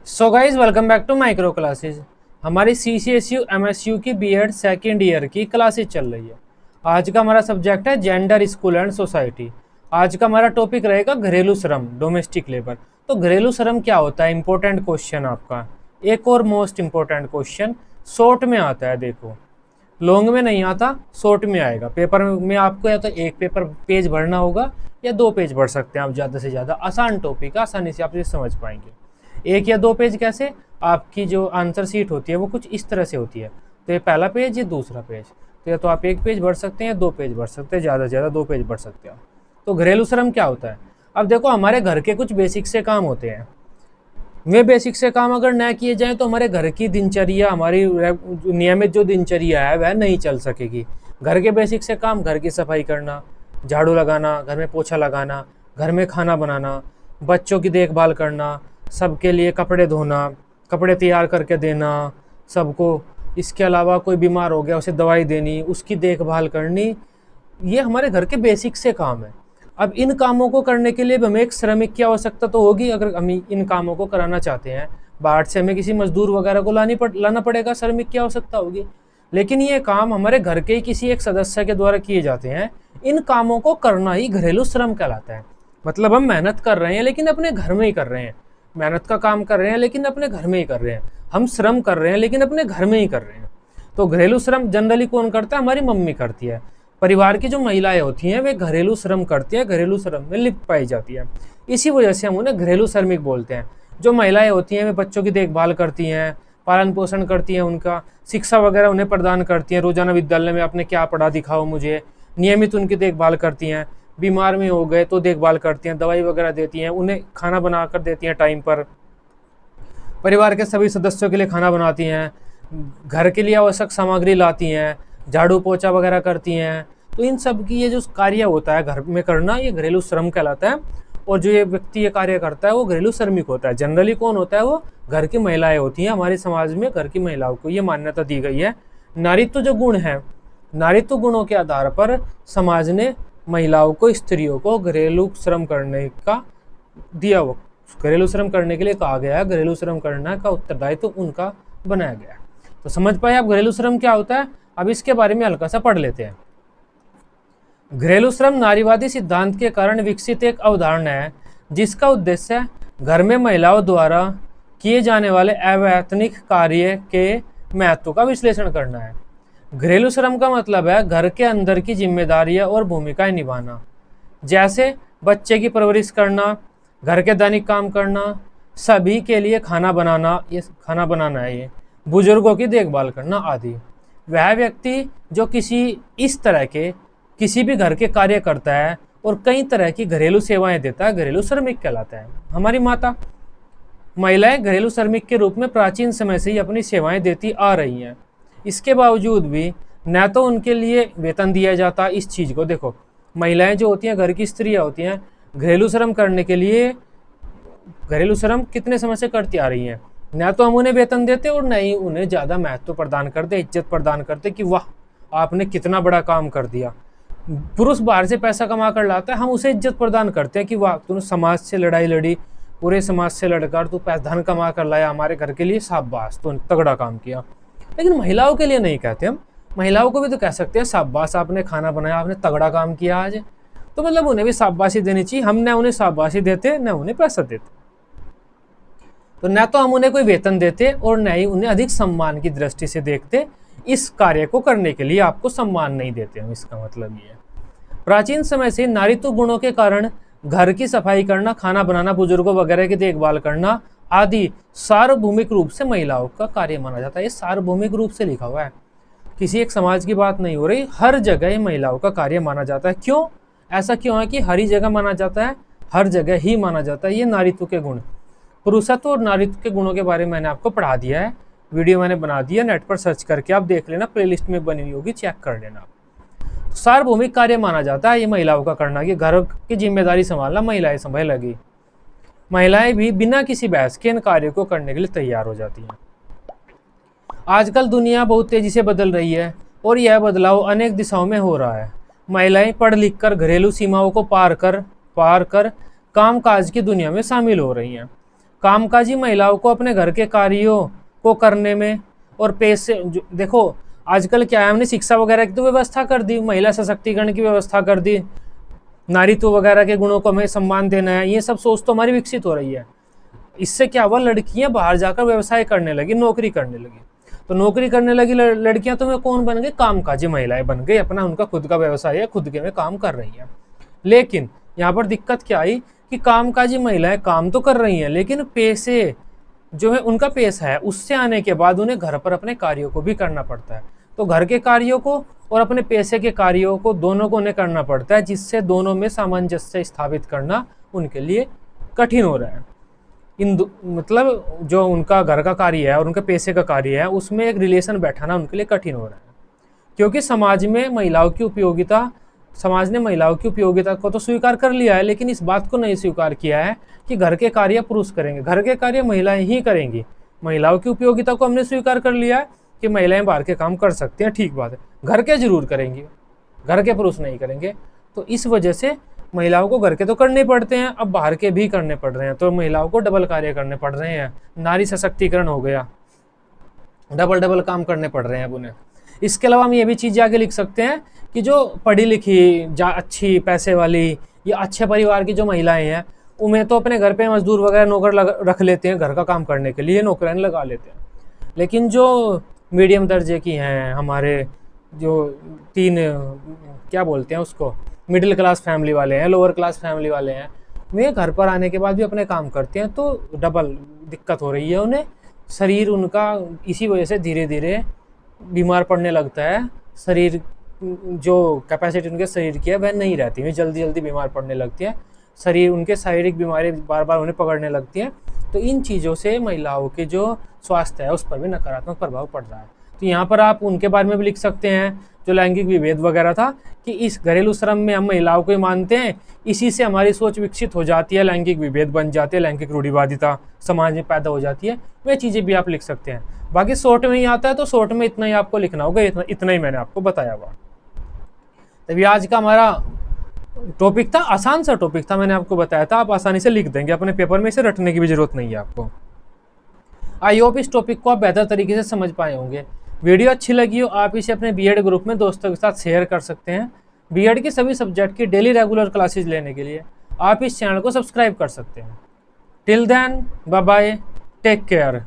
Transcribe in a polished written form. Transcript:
So guys welcome back to Micro Classes. हमारी CCSU MSU की BEd second year की classes चल रही है। आज का हमारा सब्जेक्ट है जेंडर, स्कूल एंड सोसाइटी। आज का हमारा टॉपिक रहेगा घरेलू श्रम, डोमेस्टिक लेबर। तो घरेलू श्रम क्या होता है, इंपॉर्टेंट क्वेश्चन आपका। एक और मोस्ट इंपॉर्टेंट क्वेश्चन शॉर्ट में आता है, देखो लॉन्ग में नहीं आता, शॉर्ट में आएगा। पेपर में आपको या तो एक पेपर पेज भरना होगा या 2 पेज भर सकते हैं आप, ज़्यादा से ज़्यादा। आसान टॉपिक है, आसानी से आप इसे समझ पाएंगे। 1 या 2 पेज कैसे, आपकी जो आंसर शीट होती है वो कुछ इस तरह से होती है। तो ये पहला पेज, ये दूसरा पेज। तो या तो आप 1 पेज भर सकते हैं या 2 पेज भर सकते हैं, ज़्यादा से ज़्यादा 2 पेज भर सकते हैं। तो घरेलू श्रम क्या होता है, अब देखो हमारे घर के कुछ बेसिक से काम होते हैं। वे बेसिक से काम अगर न किए जाएं तो हमारे घर की दिनचर्या, हमारी नियमित जो दिनचर्या है वह नहीं चल सकेगी। घर के बेसिक से काम, घर की सफाई करना, झाड़ू लगाना, घर में पोछा लगाना, घर में खाना बनाना, बच्चों की देखभाल करना, सबके लिए कपड़े धोना, कपड़े तैयार करके देना सबको। इसके अलावा कोई बीमार हो गया उसे दवाई देनी, उसकी देखभाल करनी, ये हमारे घर के बेसिक से काम है। अब इन कामों को करने के लिए हमें एक श्रमिक की आवश्यकता तो होगी। अगर हम इन कामों को कराना चाहते हैं, बाहर से हमें किसी मजदूर वगैरह को लाना पड़ेगा, श्रमिक की आवश्यकता होगी। लेकिन ये काम हमारे घर के ही किसी एक सदस्य के द्वारा किए जाते हैं। इन कामों को करना ही घरेलू श्रम कहलाता है। मतलब हम मेहनत कर रहे हैं लेकिन अपने घर में ही कर रहे हैं, मेहनत का काम कर रहे हैं लेकिन अपने घर में ही कर रहे हैं, हम श्रम कर रहे हैं लेकिन अपने घर में ही कर रहे हैं। तो घरेलू श्रम जनरली कौन करता है, हमारी मम्मी करती है। परिवार की जो महिलाएं होती हैं वे घरेलू श्रम करती हैं, घरेलू श्रम में लिप्त पाई जाती है। इसी वजह से हम उन्हें घरेलू श्रमिक बोलते हैं। जो महिलाएं होती हैं वे बच्चों की देखभाल करती हैं, पालन पोषण करती हैं, उनका शिक्षा वगैरह उन्हें प्रदान करती हैं। रोजाना विद्यालय में आपने क्या पढ़ा दिखाओ मुझे, नियमित उनकी देखभाल करती हैं। बीमार में हो गए तो देखभाल करती हैं, दवाई वगैरह देती हैं, उन्हें खाना बना कर देती हैं टाइम पर। परिवार के सभी सदस्यों के लिए खाना बनाती हैं, घर के लिए आवश्यक सामग्री लाती हैं, झाड़ू पोछा वगैरह करती हैं। तो इन सब की ये जो कार्य होता है घर में करना, ये घरेलू श्रम कहलाता है। और जो ये व्यक्ति ये कार्य करता है वो घरेलू श्रमिक होता है। जनरली कौन होता है, वो घर की महिलाएं होती हैं। हमारे समाज में घर की महिलाओं को ये मान्यता दी गई है। नारीत्व जो गुण है, नारीत्व गुणों के आधार पर समाज ने महिलाओं को, स्त्रियों को घरेलू श्रम करने का दिया, वो घरेलू श्रम करने के लिए कहा गया है। घरेलू श्रम करने का उत्तरदायित्व उनका बनाया गया है। तो समझ पाए आप घरेलू श्रम क्या होता है। अब इसके बारे में हल्का सा पढ़ लेते हैं। घरेलू श्रम नारीवादी सिद्धांत के कारण विकसित एक अवधारणा है जिसका उद्देश्य घर में महिलाओं द्वारा किए जाने वाले अवैतनिक कार्य के महत्व का विश्लेषण करना है। घरेलू श्रम का मतलब है घर के अंदर की जिम्मेदारियां और भूमिकाएं निभाना, जैसे बच्चे की परवरिश करना, घर के दैनिक काम करना, सभी के लिए खाना बनाना, ये खाना बनाना है, ये बुजुर्गों की देखभाल करना आदि। वह व्यक्ति जो किसी भी घर के कार्य करता है और कई तरह की घरेलू सेवाएं देता है, घरेलू श्रमिक कहलाता है। हमारी महिलाएं घरेलू श्रमिक के रूप में प्राचीन समय से ही अपनी सेवाएं देती आ रही हैं। इसके बावजूद भी न तो उनके लिए वेतन दिया जाता। इस चीज़ को देखो, महिलाएं जो होती हैं, घर की स्त्रियां होती हैं, घरेलू श्रम करने के लिए, घरेलू श्रम कितने समय से करती आ रही हैं, न तो हम उन्हें वेतन देते और न ही उन्हें ज़्यादा महत्व प्रदान करते, इज्जत प्रदान करते कि वाह आपने कितना बड़ा काम कर दिया। पुरुष बाहर से पैसा कमा कर लाता है, हम उसे इज्जत प्रदान करते हैं कि वाह तूने समाज से लड़ाई लड़ी, पूरे समाज से लड़कर तू धन कमा कर लाया हमारे घर के लिए, शाबाश तूने तगड़ा काम किया। लेकिन महिलाओं के लिए नहीं कहते हम। महिलाओं को भी तो कह सकते हैं शाबाश आपने खाना बनाया, आपने तगड़ा काम किया आज। तो मतलब उन्हें भी शाबाशी देनी चाहिए। हम न उन्हें शाबाशी देते न उन्हें पैसा देते। तो न तो हम उन्हें कोई वेतन देते और न ही उन्हें अधिक सम्मान की दृष्टि से देखते। इस कार्य को करने के लिए आपको सम्मान नहीं देते हम, इसका मतलब ये है। प्राचीन समय से नारीत्व गुणों के कारण घर की सफाई करना, खाना बनाना, बुजुर्गों वगैरह की देखभाल करना आदि सार्वभौमिक रूप से महिलाओं का कार्य माना जाता है। ये सार्वभौमिक रूप से लिखा हुआ है, किसी एक समाज की बात नहीं हो रही, हर जगह महिलाओं का कार्य माना जाता है। क्यों ऐसा क्यों है कि हर ही जगह माना जाता है, हर जगह ही माना जाता है। ये नारीत्व के गुण, पुरुषत्व और नारीत्व के गुणों के बारे में मैंने आपको पढ़ा दिया है, वीडियो मैंने बना दिया, नेट पर सर्च करके आप देख लेना, प्लेलिस्ट में बनी हुई होगी, चेक कर लेना। सार्वभौमिक कार्य माना जाता है ये महिलाओं का करना, कि घर की जिम्मेदारी संभालना महिलाएं संभाल लगी। महिलाएं भी बिना किसी बहस के इन कार्यों को करने के लिए तैयार हो जाती हैं। आजकल दुनिया बहुत तेजी से बदल रही है और यह बदलाव अनेक दिशाओं में हो रहा है। महिलाएं पढ़ लिख कर घरेलू सीमाओं को पार कर कामकाज की दुनिया में शामिल हो रही हैं। कामकाजी महिलाओं को अपने घर के कार्यों को करने में और पैसे देखो आजकल क्या है, हमने शिक्षा वगैरह की तो व्यवस्था कर दी, महिला सशक्तिकरण की व्यवस्था कर दी, नारीत्व वगैरह के गुणों को हमें सम्मान देना है, ये सब सोच तो हमारी विकसित हो रही है। इससे क्या हुआ, लड़कियां बाहर जाकर व्यवसाय करने लगी, नौकरी करने लगी। तो नौकरी करने लगी लड़कियां तो कौन बन गई, कामकाजी महिलाएं बन गई, अपना उनका खुद का व्यवसाय है, खुद के में काम कर रही है। लेकिन यहाँ पर दिक्कत क्या आई कि कामकाजी महिलाएं काम तो कर रही हैं, लेकिन पैसे जो है उनका पैसा है, उससे आने के बाद उन्हें घर पर अपने कार्यों को भी करना पड़ता है। तो घर के कार्यों को और अपने पैसे के कार्यों को दोनों को उन्हें करना पड़ता है, जिससे दोनों में सामंजस्य स्थापित करना उनके लिए कठिन हो रहा है। मतलब जो उनका घर का कार्य है और उनके पैसे का कार्य है, उसमें एक रिलेशन बैठाना उनके लिए कठिन हो रहा है, क्योंकि समाज ने महिलाओं की उपयोगिता को तो स्वीकार कर लिया है, लेकिन इस बात को नहीं स्वीकार किया है कि घर के कार्य पुरुष करेंगे, घर के कार्य महिलाएं ही करेंगी। महिलाओं की उपयोगिता को हमने स्वीकार कर लिया है कि महिलाएं बाहर के काम कर सकती हैं, ठीक बात है, घर के जरूर करेंगी, घर के पुरुष नहीं करेंगे। तो इस वजह से महिलाओं को घर के तो करने पड़ते हैं, अब बाहर के भी करने पड़ रहे हैं, तो महिलाओं को डबल कार्य करने पड़ रहे हैं। नारी सशक्तिकरण हो गया, डबल काम करने पड़ रहे हैं अब उन्हें। इसके अलावा हम ये भी चीज़ आगे लिख सकते हैं कि जो पढ़ी लिखी अच्छी पैसे वाली या अच्छे परिवार की जो महिलाएं हैं, उन्हें तो अपने घर पे मजदूर वगैरह नौकर रख लेते हैं, घर का काम करने के लिए नौकरान लगा लेते हैं। लेकिन जो मीडियम दर्जे की हैं, हमारे जो क्या बोलते हैं उसको, मिडिल क्लास फैमिली वाले हैं, लोअर क्लास फैमिली वाले हैं, वे घर पर आने के बाद भी अपने काम करते हैं, तो डबल दिक्कत हो रही है उन्हें। शरीर उनका इसी वजह से धीरे धीरे बीमार पड़ने लगता है, शरीर जो कैपेसिटी उनके शरीर की है वह नहीं रहती, वे जल्दी जल्दी बीमार पड़ने लगती है, शरीर उनके शारीरिक बीमारी बार बार उन्हें पकड़ने लगती है। तो इन चीज़ों से महिलाओं के जो स्वास्थ्य है उस पर भी नकारात्मक प्रभाव पड़ रहा है। तो यहाँ पर आप उनके बारे में भी लिख सकते हैं जो लैंगिक विभेद वगैरह था, कि इस घरेलू श्रम में हम महिलाओं को ही मानते हैं, इसी से हमारी सोच विकसित हो जाती है, लैंगिक विभेद बन जाते हैं, लैंगिक रूढ़िवादिता समाज में पैदा हो जाती है। वे चीज़ें भी आप लिख सकते हैं। बाकी शॉर्ट में ही आता है, तो शॉर्ट में इतना ही आपको लिखना होगा, इतना ही मैंने आपको बताया हुआ। तभी आज का हमारा टॉपिक था, आसान सा टॉपिक था, मैंने आपको बताया था, आप आसानी से लिख देंगे अपने पेपर में, इसे रटने की भी जरूरत नहीं है आपको। आई होप इस टॉपिक को आप बेहतर तरीके से समझ पाए होंगे। वीडियो अच्छी लगी हो, आप इसे अपने बीएड ग्रुप में दोस्तों के साथ शेयर कर सकते हैं। बीएड के सभी सब्जेक्ट की डेली रेगुलर क्लासेज लेने के लिए आप इस चैनल को सब्सक्राइब कर सकते हैं। Till then, bye bye, take care.